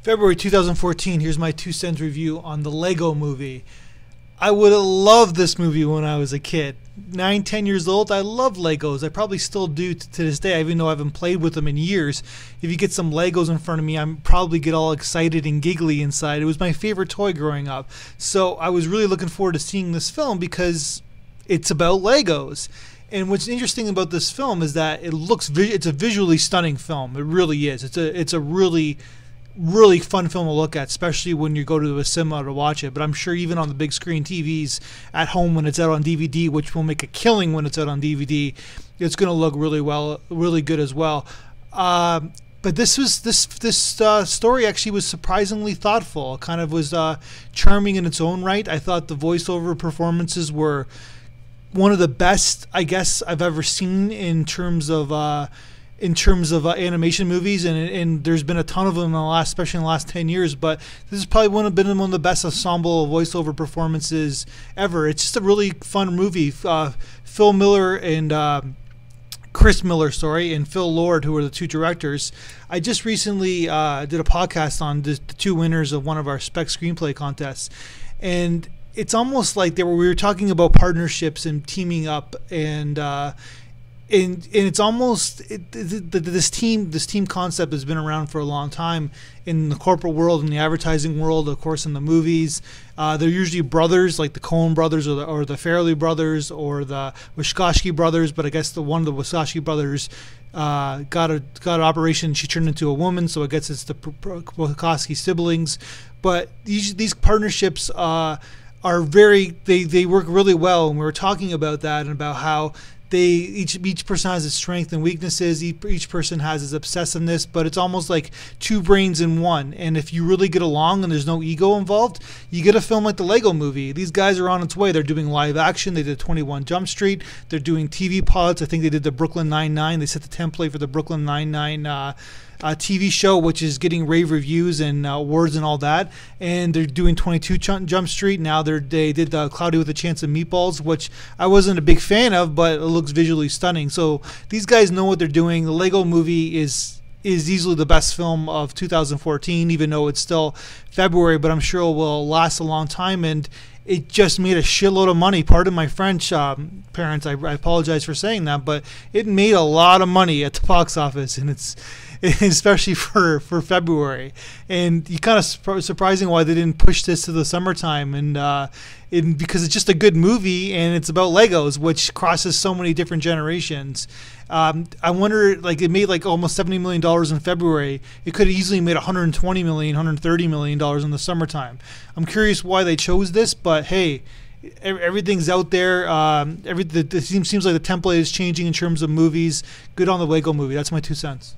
February 2014, here's my 2 cents review on the Lego Movie. I would have loved this movie when I was a kid. 9, 10 years old, I loved Legos. I probably still do to this day, even though I haven't played with them in years. If you get some Legos in front of me, I'm probably get all excited and giggly inside. It was my favorite toy growing up. So I was really looking forward to seeing this film because it's about Legos. And what's interesting about this film is that it's a visually stunning film. It really is. It's a really fun film to look at, especially when you go to a cinema to watch it. But I'm sure even on the big screen TVs at home when it's out on DVD, which will make a killing when it's out on DVD, it's going to look really good as well. But this story actually was surprisingly thoughtful. It kind of was charming in its own right. I thought the voiceover performances were one of the best, I guess, I've ever seen in terms of animation movies, and there's been a ton of them especially in the last 10 years. But this is probably one of the best ensemble voiceover performances ever. It's just a really fun movie. Phil Miller and Chris Miller, and Phil Lord, who are the two directors. I just recently did a podcast on the two winners of one of our spec screenplay contests, and it's almost like we were talking about partnerships and teaming up, and it's almost this team concept has been around for a long time in the corporate world, in the advertising world, of course, in the movies. They're usually brothers, like the Coen brothers or the Farrelly brothers or the Wachowski brothers. But I guess one of the Wachowski brothers got an operation. She turned into a woman, so I guess it's the Wachowski siblings. But these partnerships are they work really well, and we were talking about that and about how each person has its strengths and weaknesses. Each person has its obsessiveness, but it's almost like two brains in one. And if you really get along and there's no ego involved, you get a film like the Lego Movie. These guys are on its way. They're doing live action. They did 21 Jump Street. They're doing TV pods. I think they did the Brooklyn Nine-Nine. They set the template for the Brooklyn Nine-Nine TV show, which is getting rave reviews and awards and all that. And they're doing 22 Jump Street. Now they did Cloudy with a Chance of Meatballs, which I wasn't a big fan of, but it looks visually stunning. So these guys know what they're doing. The Lego Movie is easily the best film of 2014, even though it's still February, but I'm sure it will last a long time. And it just made a shitload of money. Pardon my French, parents. I apologize for saying that, but it made a lot of money at the box office, and it's especially for February. And you kind of surprising why they didn't push this to the summertime, and because it's just a good movie and it's about Legos, which crosses so many different generations. I wonder, it made almost $70 million in February. It could have easily made $120 million, $130 million in the summertime. I'm curious why they chose this, but hey, everything's out there. It seems like the template is changing in terms of movies. Good on the Lego Movie. That's my 2 cents.